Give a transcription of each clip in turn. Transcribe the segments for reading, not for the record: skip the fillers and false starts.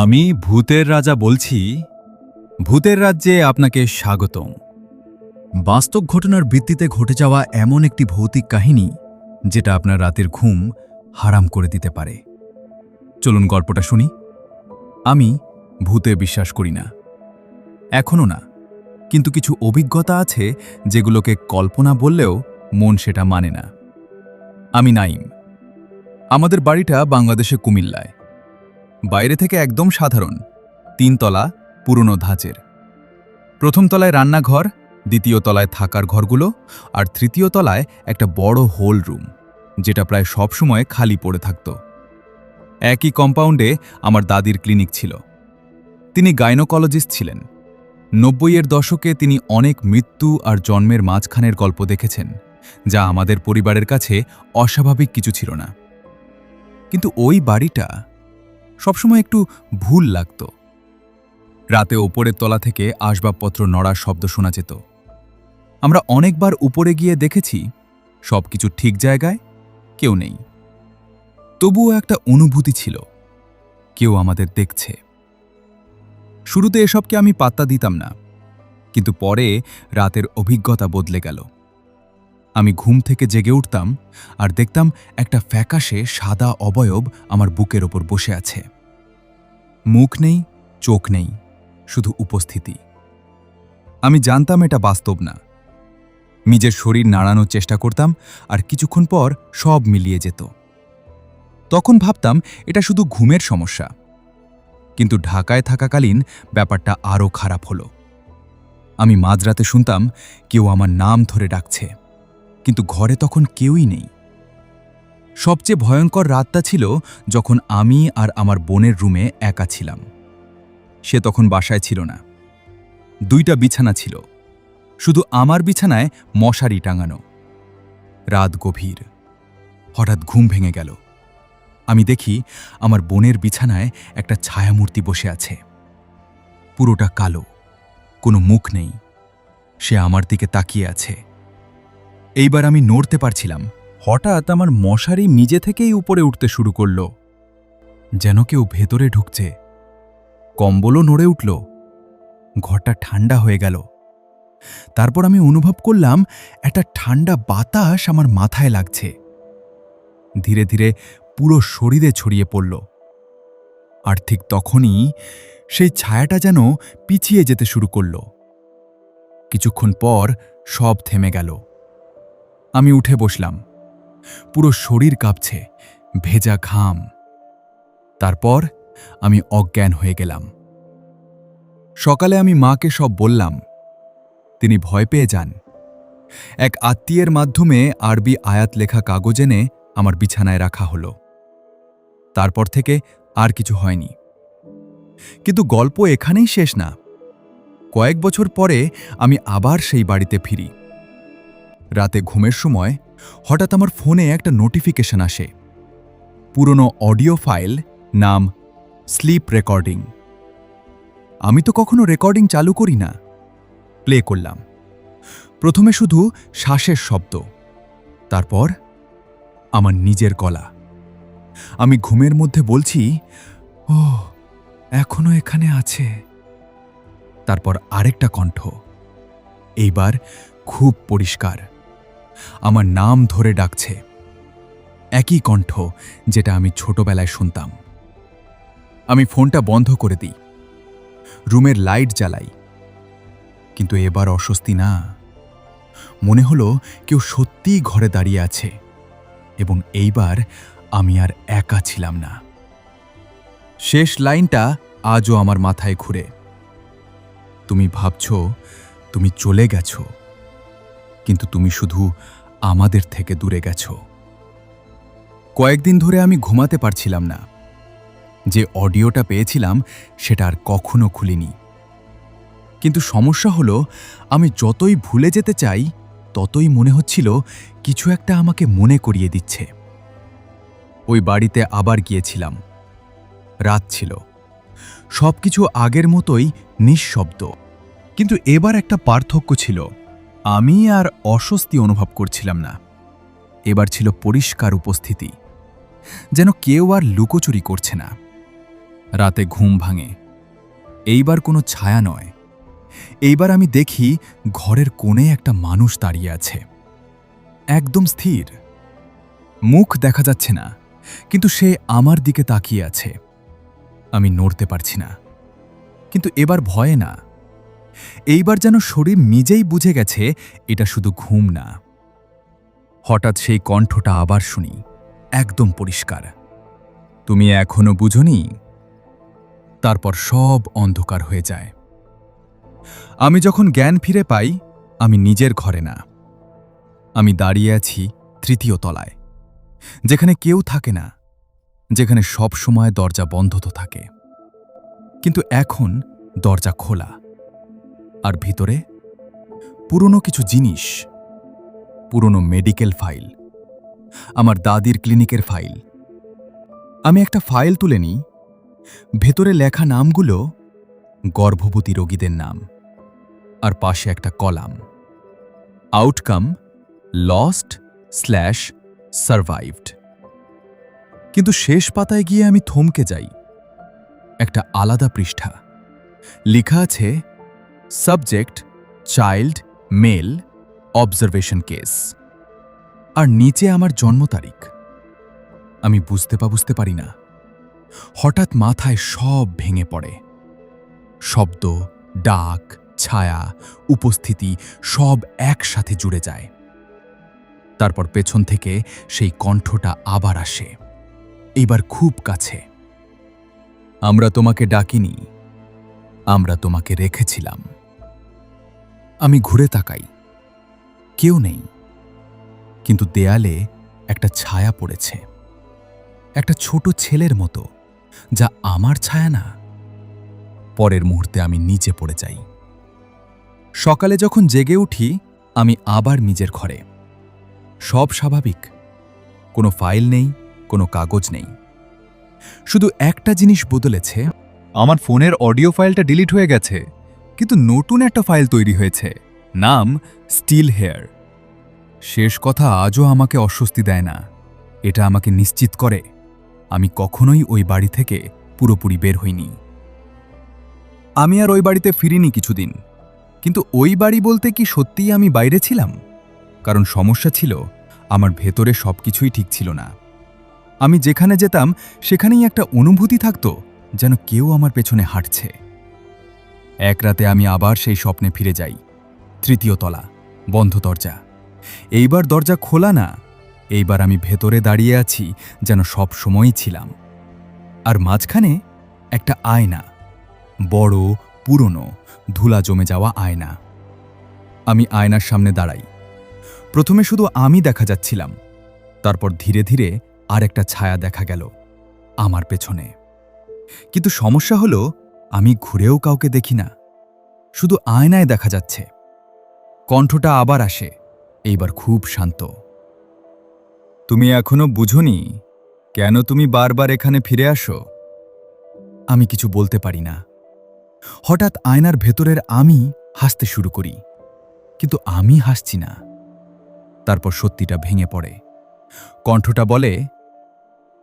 আমি ভূতের রাজা বলছি। ভূতের রাজ্যে আপনাকে স্বাগতম। বাস্তব ঘটনার ভিত্তিতে ঘটে যাওয়া এমন একটি ভৌতিক কাহিনী যেটা আপনার রাতের ঘুম হারাম করে দিতে পারে। চলুন গল্পটা শুনি। আমি ভূতে বিশ্বাস করি না, এখনও না, কিন্তু কিছু অভিজ্ঞতা আছে যেগুলোকে কল্পনা বললেও মন সেটা মানে না। আমি নাইম। আমাদের বাড়িটা বাংলাদেশে কুমিল্লায়। বাইরে থেকে একদম সাধারণ, 3 তলা, পুরনো ধাঁচের। প্রথম তলায় রান্নাঘর, দ্বিতীয় তলায় থাকার ঘরগুলো, আর তৃতীয় তলায় একটা বড় হোল রুম, যেটা প্রায় সব সময় খালি পড়ে থাকত। একই কম্পাউন্ডে আমার দাদির ক্লিনিক ছিল। তিনি গাইনোকোলজিস্ট ছিলেন। 90-এর দশকে তিনি অনেক মৃত্যু আর জন্মের মাঝখানের গল্প দেখেছেন, যা আমাদের পরিবারের কাছে অস্বাভাবিক কিছু ছিল না। কিন্তু ওই বাড়িটা সবসময় একটু ভুল লাগত। রাতে ওপরের তলা থেকে আসবাবপত্র নড়ার শব্দ শোনা যেত। আমরা অনেকবার উপরে গিয়ে দেখেছি সবকিছু ঠিক জায়গায়, কেউ নেই। তবুও একটা অনুভূতি ছিল, কেউ আমাদের দেখছে। শুরুতে এসবকে আমি পাত্তা দিতাম না, কিন্তু পরে রাতের অভিজ্ঞতা বদলে গেল। আমি ঘুম থেকে জেগে উঠতাম আর দেখতাম একটা ফ্যাকাশে সাদা অবয়ব আমার বুকের ওপর বসে আছে। মুখ নেই, চোখ নেই, শুধু উপস্থিতি। আমি জানতাম এটা বাস্তব না। নিজের শরীর নাড়ানোর চেষ্টা করতাম আর কিছুক্ষণ পর সব মিলিয়ে যেত। তখন ভাবতাম এটা শুধু ঘুমের সমস্যা, কিন্তু ঢাকায় থাকাকালীন ব্যাপারটা আরও খারাপ হলো। আমি মাঝরাতে শুনতাম কেউ আমার নাম ধরে ডাকছে, কিন্তু ঘরে তখন কেউই নেই। সবচেয়ে ভয়ঙ্কর রাতটা ছিল যখন আমি আর আমার বোনের রুমে একা ছিলাম। সে তখন বাসায় ছিল না। 2টা বিছানা ছিল, শুধু আমার বিছানায় মশারি টাঙানো। রাত গভীর, হঠাৎ ঘুম ভেঙে গেল। আমি দেখি আমার বোনের বিছানায় একটা ছায়ামূর্তি বসে আছে। পুরোটা কালো, কোনো মুখ নেই। সে আমার দিকে তাকিয়ে আছে। এইবার আমি নড়তে পারছিলাম। হঠাৎ আমার মশারি নিজে থেকেই উপরে উঠতে শুরু করল, যেন কেউ ভেতরে ঢুকছে। কম্বলও নড়ে উঠল। ঘরটা ঠান্ডা হয়ে গেল। তারপর আমি অনুভব করলাম একটা ঠান্ডা বাতাস আমার মাথায় লাগছে। ধীরে ধীরে পুরো শরীরে ছড়িয়ে পড়ল। আর ঠিক তখনই সেই ছায়াটা যেন পিছিয়ে যেতে শুরু করল। কিছুক্ষণ পর সব থেমে গেল। আমি উঠে বসলাম। পুরো শরীর কাঁপছে, ভেজা ঘাম। তারপর আমি অজ্ঞান হয়ে গেলাম। সকালে আমি মাকে সব বললাম। তিনি ভয় পেয়ে যান। এক আত্মীয়ের মাধ্যমে আরবি আয়াত লেখা কাগজ এনে আমার বিছানায় রাখা হলো। তারপর থেকে আর কিছু হয়নি। কিন্তু গল্প এখানেই শেষ না। কয়েক বছর পরে আমি আবার সেই বাড়িতে ফিরি। রাতে ঘুমের সময় হঠাৎ আমার ফোনে একটা নোটিফিকেশন আসে। পুরনো অডিও ফাইল, নাম স্লিপ রেকর্ডিং। আমি তো কখনো রেকর্ডিং চালু করি না। প্লে করলাম। প্রথমে শুধু শ্বাসের শব্দ, তারপর আমার নিজের গলা। আমি ঘুমের মধ্যে বলছি, ও এখনো এখানে আছে। তারপর আরেকটা কণ্ঠ, এইবার খুব পরিষ্কার, আমার নাম ধরে ডাকছে। একই কণ্ঠ যেটা আমি ছোটবেলায় শুনতাম। আমি ফোনটা বন্ধ করে দিই, রুমের লাইট জ্বালাই। কিন্তু এবার অস্বস্তি না। মনে হলো কেউ সত্যিই ঘরে দাঁড়িয়ে আছে, এবং এইবার আমি আর একা ছিলাম না। শেষ লাইনটা আজও আমার মাথায় ঘুরে। তুমি ভাবছো তুমি চলে গেছো, কিন্তু তুমি শুধু আমাদের থেকে দূরে গেছো। কয়েকদিন ধরে আমি ঘুমাতে পারছিলাম না। যে অডিওটা পেয়েছিলাম সেটা আর কখনো খুলিনি। কিন্তু সমস্যা হলো, আমি যতই ভুলে যেতে চাই ততই মনে হচ্ছিল কিছু একটা আমাকে মনে করিয়ে দিচ্ছে। ওই বাড়িতে আবার গিয়েছিলাম। রাত ছিল, সবকিছু আগের মতোই নিঃশব্দ। কিন্তু এবার একটা পার্থক্য ছিল। আমি আর অস্বস্তি অনুভব করছিলাম না। এবার ছিল পরিষ্কার উপস্থিতি, যেন কেউ আর লুকোচুরি করছে না। রাতে ঘুম ভাঙে। এইবার কোনো ছায়া নয়, এইবার আমি দেখি ঘরের কোণে একটা মানুষ দাঁড়িয়ে আছে, একদম স্থির। মুখ দেখা যাচ্ছে না, কিন্তু সে আমার দিকে তাকিয়ে আছে। আমি নড়তে পারছি না, কিন্তু এবার ভয়ে না। এইবার যেন শরীর নিজেই বুঝে গেছে এটা শুধু ঘুম না। হঠাৎ সেই কণ্ঠটা আবার শুনি, একদম পরিষ্কার, তুমি এখনো বুঝোনি? তারপর সব অন্ধকার হয়ে যায়। আমি যখন জ্ঞান ফিরে পাই, আমি নিজের ঘরে না, আমি দাঁড়িয়ে আছি তৃতীয় তলায়, যেখানে কেউ থাকে না, যেখানে সব সময় দরজা বন্ধ তো থাকে, কিন্তু এখন দরজা খোলা। আর ভিতরে পুরনো কিছু জিনিস, পুরনো মেডিকেল ফাইল, আমার দাদির ক্লিনিকের ফাইল। আমি একটা ফাইল তুলে নিই, ভেতরে লেখা নামগুলো গর্ভবতী রোগীদের নাম, আর পাশে একটা কলাম, আউটকাম লস্ট/সারভাইভড। কিন্তু শেষ পাতায় গিয়ে আমি থমকে যাই। একটা আলাদা পৃষ্ঠা, লেখা আছে subject child male, observation case, আর নিচে আমার জন্ম তারিখ। আমি বুঝতে পারি না, হঠাৎ মাথায় সব ভেঙে পড়ে। শব্দ, ডাক, ছায়া, উপস্থিতি সব একসাথে জুড়ে যায়। তারপর পেছন থেকে সেই কণ্ঠটা আবার আসে, এইবার খুব কাছে। আমরা তোমাকে ডাকিনি, আমরা তোমাকে রেখেছিলাম। আমি ঘুরে তাকাই, কেউ নেই, কিন্তু দেয়ালে একটা ছায়া পড়েছে, একটা ছোট ছেলের মতো, যা আমার ছায়া না। পরের মুহূর্তে আমি নিচে পড়ে যাই। সকালে যখন জেগে উঠি, আমি আবার নিজের ঘরে। সব স্বাভাবিক, কোনো ফাইল নেই, কোনো কাগজ নেই। শুধু একটা জিনিস বদলেছে, আমার ফোনের অডিও ফাইলটা ডিলিট হয়ে গেছে, কিন্তু নতুন একটা ফাইল তৈরি হয়েছে, নাম স্টিল হেয়ার। শেষ কথা আজও আমাকে অস্বস্তি দেয় না, এটা আমাকে নিশ্চিত করে আমি কখনোই ওই বাড়ি থেকে পুরোপুরি বের হইনি। আমি আর ওই বাড়িতে ফিরিনি কিছুদিন, কিন্তু ওই বাড়ি বলতে কি সত্যিই আমি বাইরে ছিলাম? কারণ সমস্যা ছিল, আমার ভেতরে সবকিছুই ঠিক ছিল না। আমি যেখানে যেতাম সেখানেই একটা অনুভূতি থাকতো, যেন কেউ আমার পেছনে হাঁটছে। এক রাতে আমি আবার সেই স্বপ্নে ফিরে যাই। তৃতীয় তলা, বন্ধ দরজা। এইবার দরজা খোলা না, এইবার আমি ভেতরে দাঁড়িয়ে আছি যেন সব সময়ই ছিলাম। আর মাঝখানে একটা আয়না, বড়, পুরনো, ধুলা জমে যাওয়া আয়না। আমি আয়নার সামনে দাঁড়াই। প্রথমে শুধু আমি দেখা যাচ্ছিলাম, তারপর ধীরে ধীরে আর একটা ছায়া দেখা গেল আমার পেছনে। কিন্তু সমস্যা হলো, আমি ঘুরেও কাউকে দেখি না, শুধু আয়নায় দেখা যাচ্ছে। কণ্ঠটা আবার আসে, এইবার খুব শান্ত। তুমি এখনো বুঝোনি কেন তুমি বারবার এখানে ফিরে আসো? আমি কিছু বলতে পারি না। হঠাৎ আয়নার ভেতরের আমি হাসতে শুরু করি, কিন্তু আমি হাসছি না। তারপর সত্যিটা ভেঙে পড়ে। কণ্ঠটা বলে,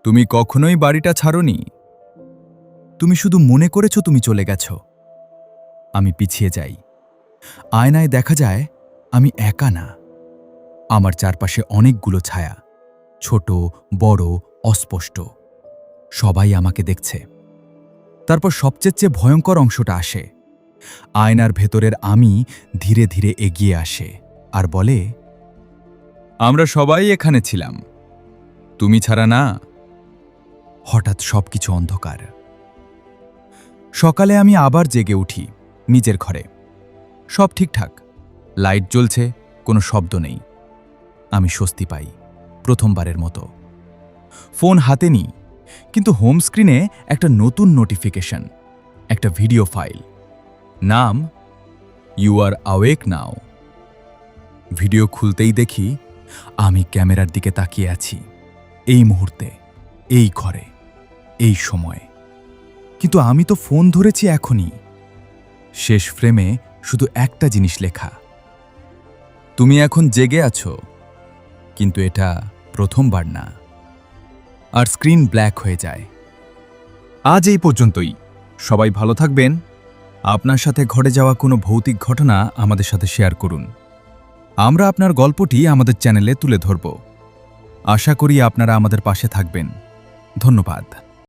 তুমি কখনোই বাড়িটা ছাড়োনি, তুমি শুধু মনে করেছো তুমি চলে গেছো। আমি পিছিয়ে যাই। আয়নায় দেখা যায় আমি একা না, আমার চারপাশে অনেকগুলো ছায়া, ছোট, বড়, অস্পষ্ট। সবাই আমাকে দেখছে। তারপর সবচেয়ে ভয়ঙ্কর অংশটা আসে। আয়নার ভেতরের আমি ধীরে ধীরে এগিয়ে আসে আর বলে, আমরা সবাই এখানে ছিলাম, তুমি ছাড়া না। হঠাৎ সবকিছু অন্ধকার। সকালে আমি আবার জেগে উঠি নিজের ঘরে। সব ঠিকঠাক, লাইট জ্বলছে, কোনো শব্দ নেই। আমি স্বস্তি পাই, প্রথমবারের মতো। ফোন হাতে নিই, কিন্তু হোম স্ক্রিনে একটা নতুন নোটিফিকেশন, একটা ভিডিও ফাইল, নাম you are awake now. Video খুলতেই দেখি আমি ক্যামেরার দিকে তাকিয়ে আছি, এই মুহূর্তে, এই ঘরে, এই সময়ে। কিন্তু আমি তো ফোন ধরেছি এখনই। শেষ ফ্রেমে শুধু একটা জিনিস লেখা, তুমি এখন জেগে আছো, কিন্তু এটা প্রথমবার না। আর স্ক্রিন ব্ল্যাক হয়ে যায়। আজ এই পর্যন্তই। সবাই ভালো থাকবেন। আপনার সাথে ঘটে যাওয়া কোনো ভৌতিক ঘটনা আমাদের সাথে শেয়ার করুন। আমরা আপনার গল্পটি আমাদের চ্যানেলে তুলে ধরব। আশা করি আপনারা আমাদের পাশে থাকবেন। ধন্যবাদ।